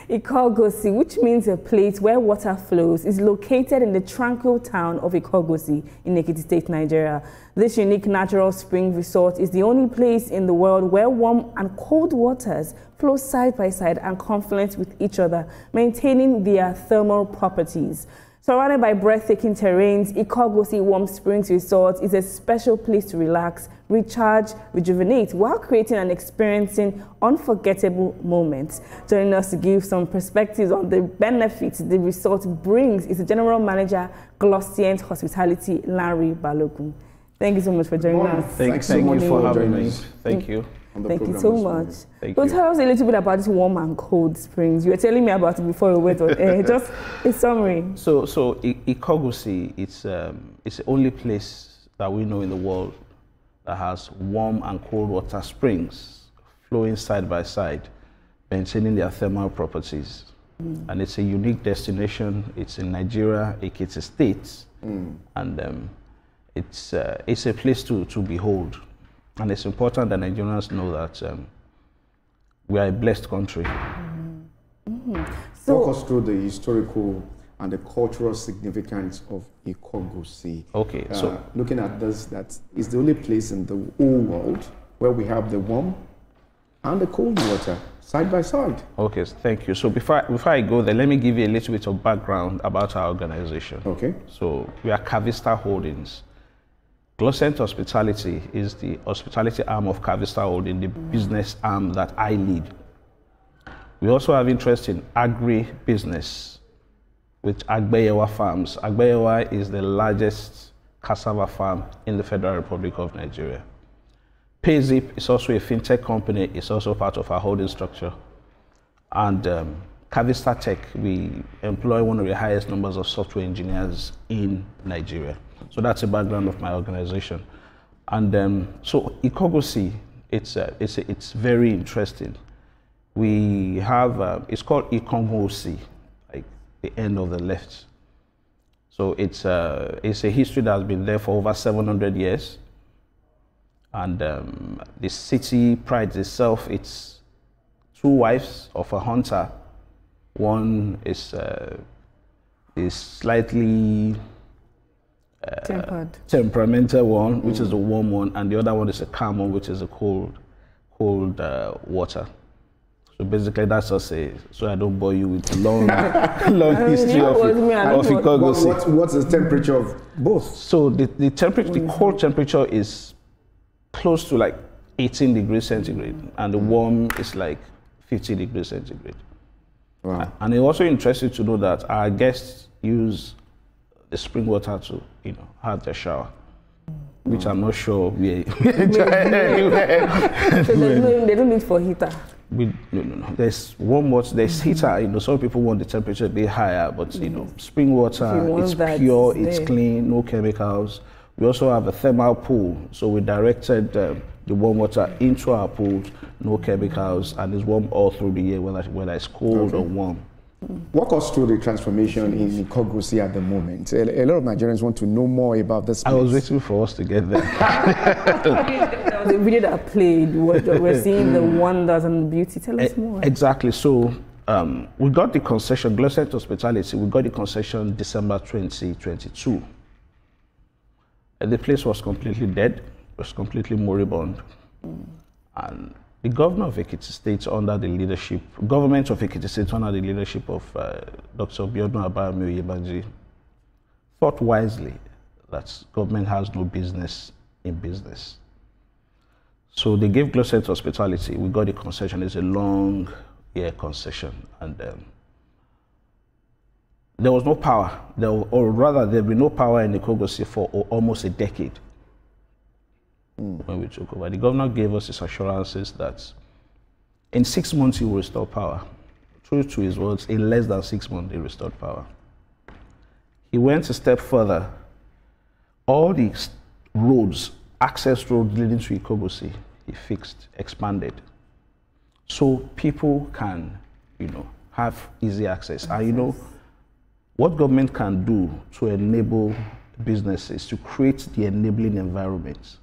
Ikogosi, which means a place where water flows, is located in the tranquil town of Ikogosi in Ekiti State, Nigeria. This unique natural spring resort is the only place in the world where warm and cold waters flow side by side and confluence with each other, maintaining their thermal properties. Surrounded by breathtaking terrains, Ikogosi Warm Springs Resort is a special place to relax, recharge, rejuvenate, while creating and experiencing unforgettable moments. Joining us to give some perspectives on the benefits the resort brings is the General Manager, Glossient Hospitality, Larry Balogun. Thank you so much for joining us. Thank you for having me. Thank you. Thank you so much. So tell us a little bit about this warm and cold springs. You were telling me about it before we went on air. Just a summary. So Ikogosi, it's the only place that we know in the world that has warm and cold water springs flowing side by side, maintaining their thermal properties. And it's a unique destination. It's in Nigeria, Ekiti State, and it's a place to behold. And it's important that Nigerians know that we are a blessed country. So, walk us through the historical and the cultural significance of Ikogosi. Okay, so looking at this, that is the only place in the whole world where we have the warm and the cold water side by side. Okay, thank you. So before I go there, let me give you a little bit of background about our organization. Okay. So we are Cavista Holdings. Glossient Hospitality is the hospitality arm of Cavista Holding, the business arm that I lead. We also have interest in agri-business with Agbeyewa Farms. Agbeyewa is the largest cassava farm in the Federal Republic of Nigeria. PayZip is also a fintech company. It's also part of our holding structure. And Cavista Tech, we employ one of the highest numbers of software engineers in Nigeria. So that's the background of my organization. And so Ikogosi, it's very interesting. We have, it's called Ikogosi, like the end of the left. So it's a history that has been there for over 700 years. And the city prides itself, it's two wives of a hunter. One is slightly temperamental one, which is the warm one, and the other one is a calm one, which is a cold water. So basically, that's us. So I don't bore you with the long history of Ikogosi. What's the temperature of both? So the temperature, the cold temperature is close to like 18 degrees centigrade, and the warm is like 50 degrees centigrade. Wow. And it's also interesting to know that our guests use the spring water to, have their shower, which I'm not sure we enjoy anywhere. So they don't need for heater? No. There's warm water, there's heater. Some people want the temperature a bit higher, but spring water, it's pure, it's clean, no chemicals. We also have a thermal pool, so we directed the warm water into our pools, no chemicals, and it's warm all through the year, whether it's cold or warm. Walk us through the transformation in Ikogosi at the moment. A lot of Nigerians want to know more about this place. I was waiting for us to get there. The video that played, we're seeing the wonders and beauty. Tell us more. Exactly. So we got the concession, Glossient Hospitality, we got the concession December 2022. And the place was completely dead, it was completely moribund. And the governor of Ekiti State government of Ekiti State under the leadership of Dr. Biodun Abayomi-Oyebanji thought wisely that government has no business in business. So they gave Glossient Hospitality, we got the concession, it's a long year concession, and there was no power, or rather there'd be no power in Ikogosi for almost a decade. When we took over, the governor gave us his assurances that in 6 months he will restore power. True to his words, in less than 6 months he restored power. He went a step further. All the roads, access roads leading to Ikogosi, he fixed, expanded, so people can, have easy access. And what government can do to enable businesses, to create the enabling environment,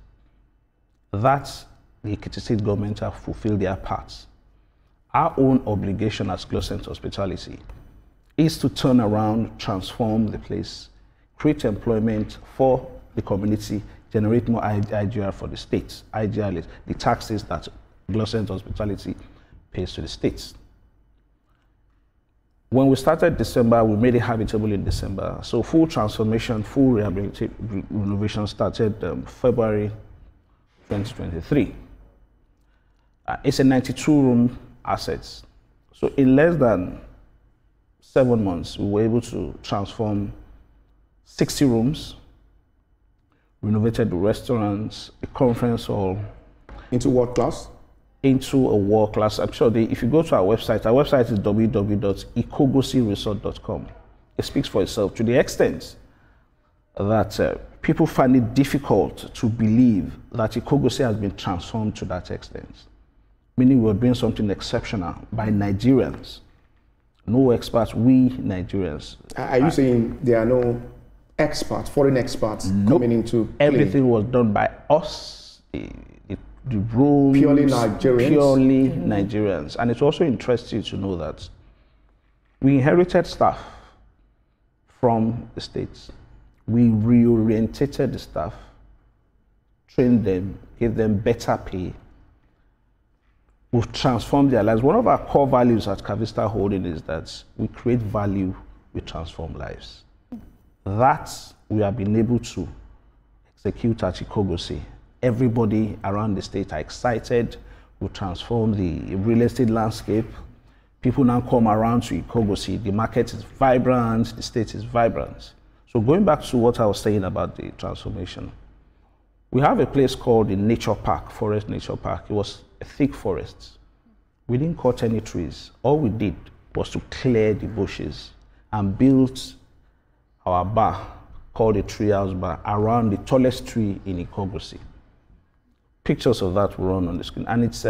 that the Ekiti State government have fulfilled their parts. Our own obligation as Gloscent Hospitality is to turn around, transform the place, create employment for the community, generate more IGR for the states. IGR is the taxes that Gloscent Hospitality pays to the states. When we started December, we made it habitable in December. So full transformation, full renovation started February 2023. It's a 92-room asset. So in less than 7 months, we were able to transform 60 rooms, renovated the restaurants, a conference hall. Into what class? Into a world class. I'm sure if you go to our website is www.ikogosiresort.com. It speaks for itself to the extent that people find it difficult to believe that Ikogosi has been transformed to that extent. Meaning we're doing something exceptional by Nigerians. No experts, we Nigerians. Are you saying there are no experts, foreign experts coming into play? Everything was done by us. The rooms, purely Nigerians. And it's also interesting to know that we inherited staff from the States. We reorientated the staff, trained them, gave them better pay. We've transformed their lives. One of our core values at Cavista Holding is that we create value, we transform lives. That we have been able to execute at Ikogosi. Everybody around the state are excited. We transform the real estate landscape. People now come around to Ikogosi. The market is vibrant, the state is vibrant. So going back to what I was saying about the transformation, we have a place called the Nature Park, Forest Nature Park. It was a thick forest. We didn't cut any trees. All we did was to clear the bushes and build our bar, called the Treehouse Bar, around the tallest tree in Ikogosi. Pictures of that will run on the screen. And it's,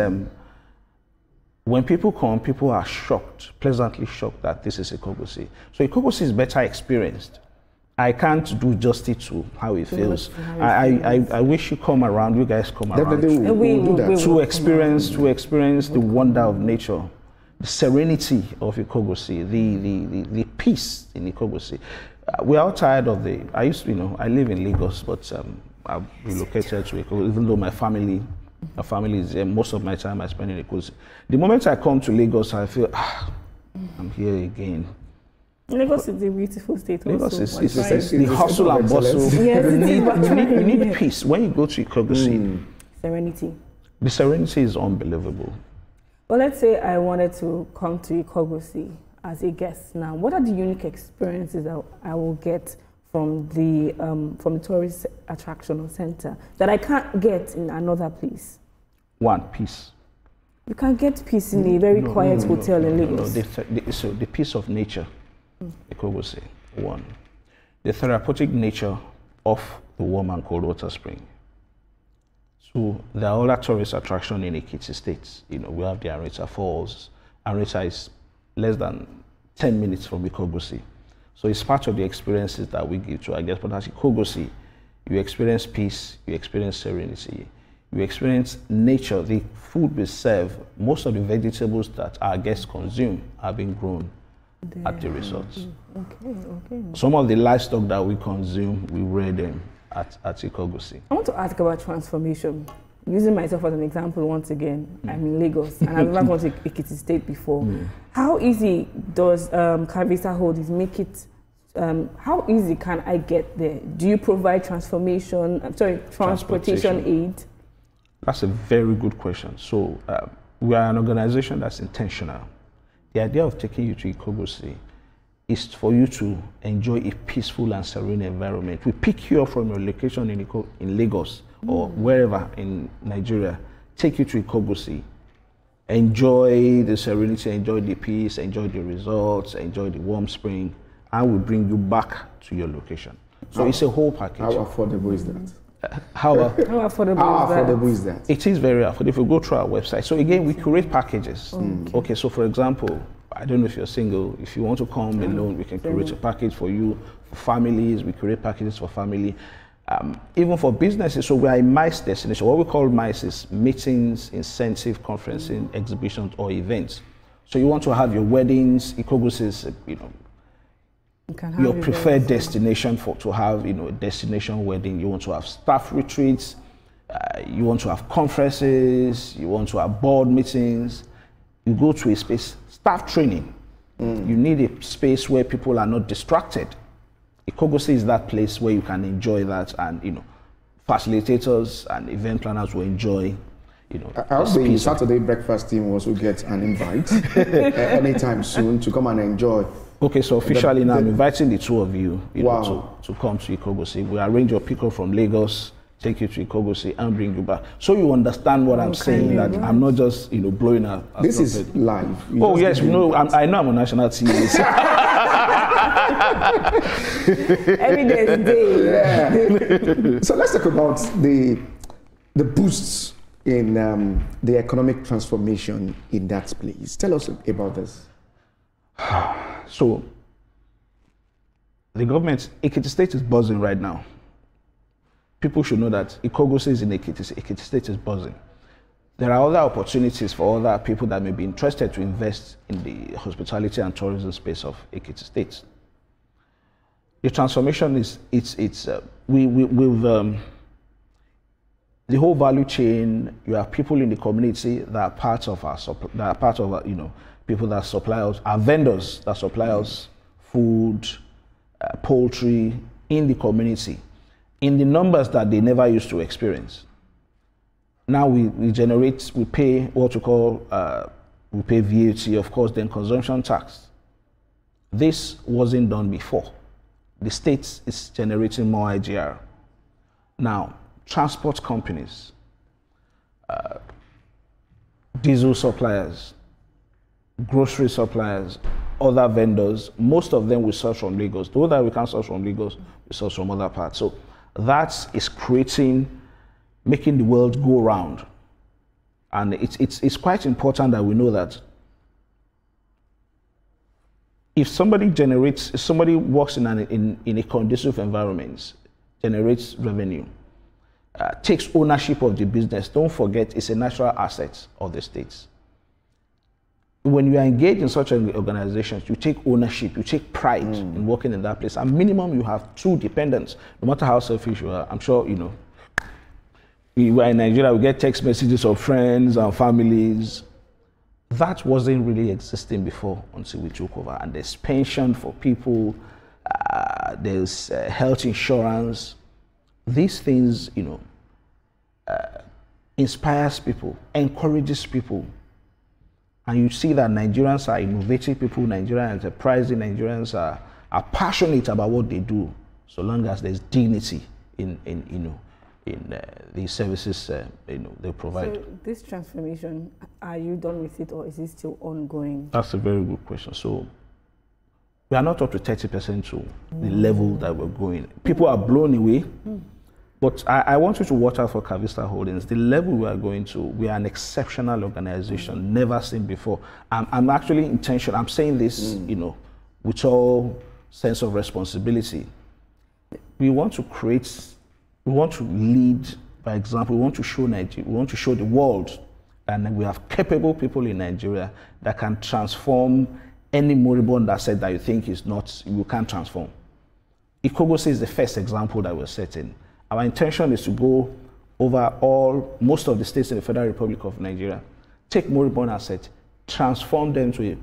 when people come, people are shocked, pleasantly shocked that this is Ikogosi. So Ikogosi is better experienced. I can't do justice to how it feels. I wish you come around, you guys come around to experience the wonder of nature, the serenity of Ikogosi, the peace in Ikogosi. We are tired of I live in Lagos, but I've relocated to Ikogosi, even though my family is there. Most of my time I spend in Ikogosi. The moment I come to Lagos, I feel, I'm here again. Lagos is a beautiful state. Lagos is the hustle and bustle. Yes, you need peace. When you go to Ikogosi, serenity. The serenity is unbelievable. Well, let's say I wanted to come to Ikogosi as a guest now. What are the unique experiences that I will get from the tourist attraction or center that I can't get in another place? One, peace. You can get peace in a very quiet hotel in Lagos. So the peace of nature. Ikogosi, one. The therapeutic nature of the warm and cold water spring. So there are other tourist attractions in Ekiti State. We have the Areta Falls. Areta is less than 10 minutes from Ikogosi. So it's part of the experiences that we give to our guests. But at Ikogosi, you experience peace, you experience serenity, you experience nature. The food we serve, most of the vegetables that our guests consume are being grown at the resorts. Okay. Some of the livestock that we consume, we rear them at Ikogosi. I want to ask about transformation. Using myself as an example once again, I'm in Lagos and I've never gone to Ekiti State before. How easy does Cavista Holdings make it? How easy can I get there? Do you provide transportation aid? That's a very good question. So we are an organization that's intentional. The idea of taking you to Ikogosi is for you to enjoy a peaceful and serene environment. We pick you up from your location in Lagos or wherever in Nigeria, take you to Ikogosi, enjoy the serenity, enjoy the peace, enjoy the resorts, enjoy the warm spring, and we bring you back to your location. So it's a whole package. How affordable is that? How affordable is that? It is very affordable if you go through our website. So again, we curate packages. Okay, so for example, I don't know if you're single. If you want to come alone, we can curate a package for you. For families, we curate packages for family. Even for businesses, so we are a MICE destination. What we call MICE is meetings, incentive, conferencing, exhibitions, or events. So you want to have your weddings, Ikogosi is, your preferred destination to have, a destination wedding. You want to have staff retreats, you want to have conferences, you want to have board meetings. You go to a space, staff training. You need a space where people are not distracted. Ikogosi is that place where you can enjoy that, and facilitators and event planners will enjoy. I hope the Saturday breakfast team also get an invite anytime soon to come and enjoy. Okay, so officially now I'm inviting the two of you, to come to Ikogosi. We arrange your pickup from Lagos, take you to Ikogosi, and bring you back, so you understand what I'm saying. That I'm not just blowing up. This is live. Oh yes, I know I'm on national TV. Evidence day. Yeah. So let's talk about the boosts in the economic transformation in that place. Tell us about this. So the government, Ekiti State is buzzing right now. People should know that Ikogosi is in Ekiti State is buzzing. There are other opportunities for other people that may be interested to invest in the hospitality and tourism space of Ekiti State. The transformation is the whole value chain. You have people in the community that are part of people that supply us, our vendors that supply us food, poultry in the community, in the numbers that they never used to experience. Now we pay what we call, we pay VAT, of course, then consumption tax. This wasn't done before. The state is generating more IGR. Now, transport companies, diesel suppliers, grocery suppliers, other vendors, most of them we source from Lagos. Though that we can't source from Lagos, we source from other parts. So that is making the world go round. And it's quite important that we know that if somebody works in a conducive environment, generates revenue, takes ownership of the business, don't forget it's a natural asset of the states. When you are engaged in such an organization, you take ownership, you take pride in working in that place. At minimum, you have two dependents, no matter how selfish you are. I'm sure, we were in Nigeria, we get text messages of friends and families. That wasn't really existing before until we took over. And there's pension for people, there's health insurance. These things, inspires people, encourages people. And you see that Nigerians are innovative people, Nigerians are enterprising, Nigerians are passionate about what they do, so long as there's dignity in the services they provide. So this transformation, are you done with it, or is it still ongoing? That's a very good question. So we are not up to 30% to the level that we're going. People are blown away. But I want you to watch out for Cavista Holdings. The level we are going to, we are an exceptional organization, never seen before. I'm actually intentional. I'm saying this, with all sense of responsibility. We want to lead by example. We want to show Nigeria, we want to show the world, and we have capable people in Nigeria that can transform any moribund asset that you think you can't transform. Ikogosi is the first example that we're setting. Our intention is to go over most of the states in the Federal Republic of Nigeria, take moribund assets, transform them to,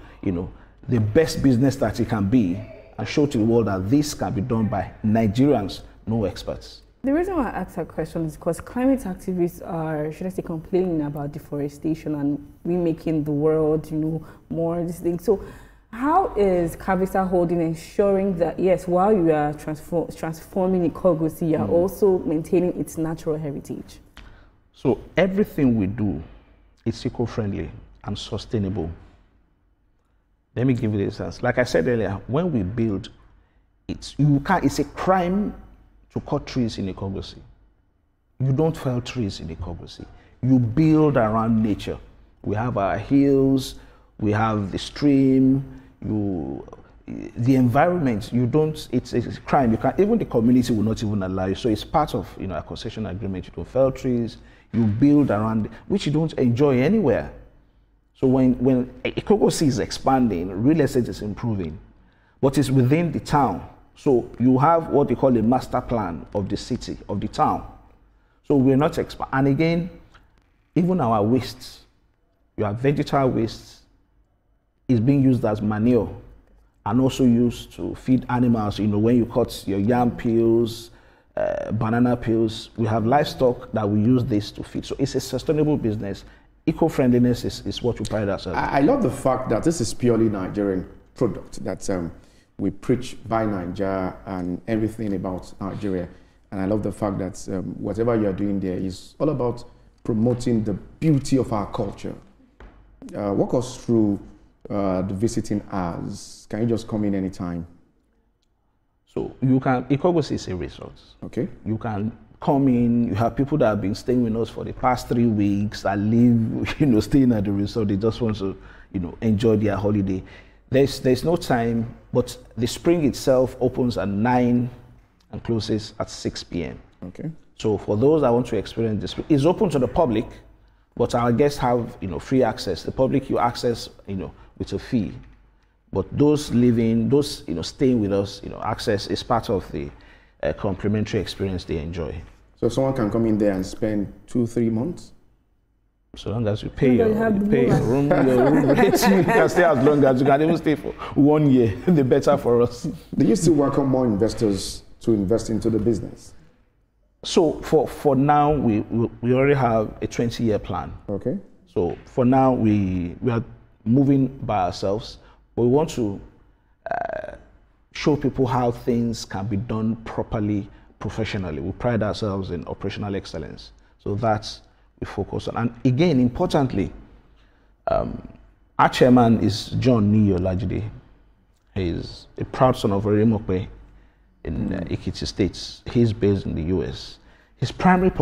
the best business that it can be, and show to the world that this can be done by Nigerians, no experts. The reason why I asked that question is because climate activists are, should I say, complaining about deforestation and remaking the world, more of these things. So how is Cavista Holding ensuring that, yes, while you are transforming Ikogosi, you are also maintaining its natural heritage? So everything we do is eco-friendly and sustainable. Let me give you this sense. Like I said earlier, when we build, it's a crime to cut trees in Ikogosi. You don't fell trees in Ikogosi. You build around nature. We have our hills, we have the stream, the environment, you don't, it's a crime. You can't, even the community will not even allow you. So it's part of, you know, a concession agreement. You don't fell trees, you build around, which you don't enjoy anywhere. So when Ikogosi is expanding, real estate is improving, but it's within the town. So you have what they call a master plan of the city, of the town. So we're not and again, even our wastes, you have vegetal waste, is being used as manure and also used to feed animals. You know, when you cut your yam peels, banana peels, we have livestock that we use this to feed. So it's a sustainable business. Eco-friendliness is what we pride ourselves. I love the fact that this is purely Nigerian product, that we preach by Nigeria and everything about Nigeria. And I love the fact that whatever you're doing there is all about promoting the beauty of our culture. Walk us through the visiting hours. Can you just come in anytime? So you can, Ikogosi is a resort. Okay. You can come in, you have people that have been staying with us for the past 3 weeks that live, you know, staying at the resort. They just want to, you know, enjoy their holiday. There's no time, but the spring itself opens at 9 and closes at 6 p.m. Okay. So for those that want to experience this, it's open to the public, but our guests have, you know, free access. The public you access, you know, with a fee. But those living, those, you know, staying with us, you know, access is part of the complimentary experience they enjoy. So someone can come in there and spend 2-3 months? So long as you pay your room rate, you can stay as long as you can, even stay for 1 year. The better for us. Do you still welcome more investors to invest into the business? So for now, we already have a 20-year plan. Okay. So for now, we are moving by ourselves, but we want to show people how things can be done properly, professionally. We pride ourselves in operational excellence. So that's we focus on. And again, importantly, our chairman is John Niyo Lajide. He's a proud son of Orimope in Ekiti States. He's based in the US. His primary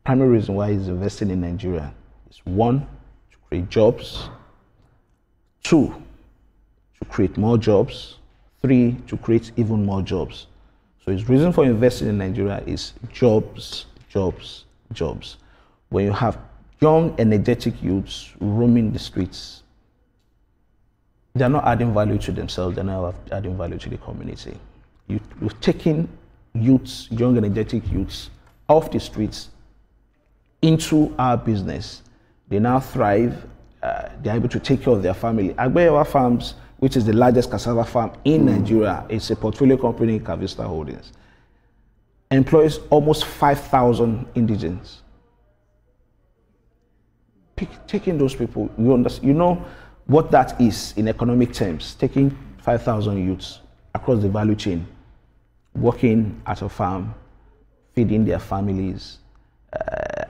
reason why he's investing in Nigeria is 1, to create jobs, 2, to create more jobs, 3, to create even more jobs. So his reason for investing in Nigeria is jobs, jobs, jobs. When you have young, energetic youths roaming the streets, they're not adding value to themselves, they're not adding value to the community. You've taken youths, young, energetic youths, off the streets into our business. They now thrive, they're able to take care of their family. Agbeyewa Farms, which is the largest cassava farm in Nigeria, it's a portfolio company in Kavista Holdings, employs almost 5,000 indigents. Taking those people, you know what that is in economic terms, taking 5,000 youths across the value chain, working at a farm, feeding their families,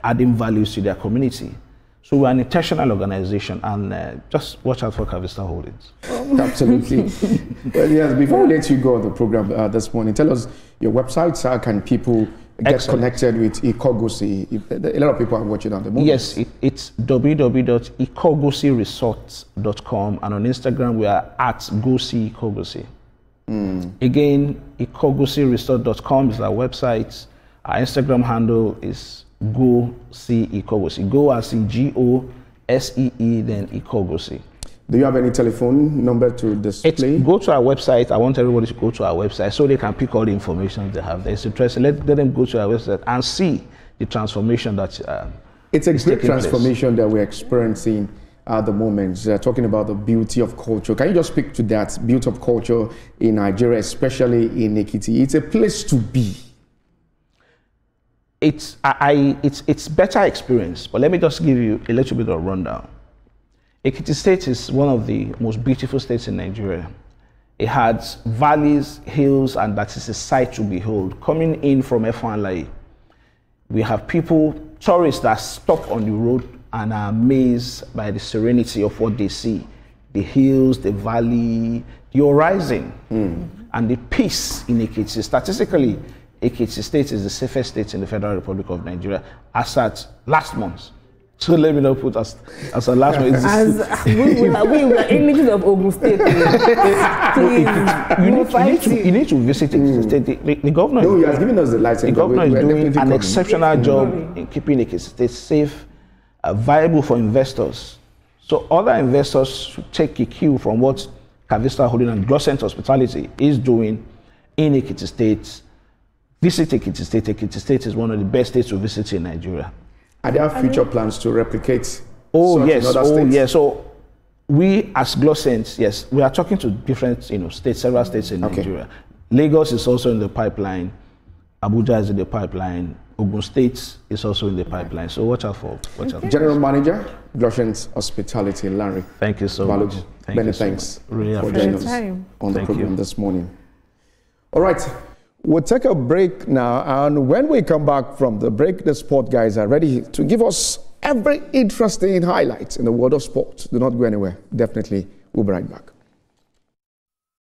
adding values to their community. So we're an intentional organization, and just watch out for Kavista Holdings. Absolutely. Well, yes, before we let you go on the program this morning, tell us your websites. How can people get connected with Ikogosi? A lot of people are watching at the moment. Yes, it's www.ikogosiresorts.com, and on Instagram we are at @GoSeeIkogosi. Again, ikogosiresort.com is our website. Our Instagram handle is GoSeeIkogosi. Go as in GOSEE, then Ikogosi. Do you have any telephone number to display? Go to our website. I want everybody to go to our website so they can pick all the information they have. There's interest. Let them go to our website and see the transformation that it's a great transformation that we're experiencing at the moment. Talking about the beauty of culture. Can you just speak to that beauty of culture in Nigeria, especially in Ekiti? It's a place to be. It's better experience, but let me just give you a little bit of a rundown. Ekiti State is one of the most beautiful states in Nigeria. It has valleys, hills, and that is a sight to behold. Coming in from Efanlaye, we have people, tourists that stop on the road and are amazed by the serenity of what they see. The hills, the valley, the horizon, and the peace in Ekiti. Statistically, Ekiti State is the safest state in the Federal Republic of Nigeria as at last month. So let me not put as a last one. As we are images of Ogun State. You need to visit it. The governor. No, he has given us the license. The governor is doing an exceptional job in keeping Ekiti State safe, viable for investors. So other investors should take a cue from what Kavista Holding and Glossent Hospitality is doing in Ekiti State. Visit Ekiti State. Ekiti State is one of the best states to visit in Nigeria. Are there future plans to replicate? Such yes. in other states? Yes. So we as Glossent, yes, we are talking to different, states, several states in Nigeria. Lagos is also in the pipeline. Abuja is in the pipeline. Ogun State is also in the pipeline. So watch out for. General Manager, Glossent Hospitality, Larry. Thank you so much. Many thanks really for joining us on the program this morning. All right. We'll take a break now, and when we come back from the break, the sport guys are ready to give us every interesting highlight in the world of sport. Do not go anywhere. Definitely, we'll be right back.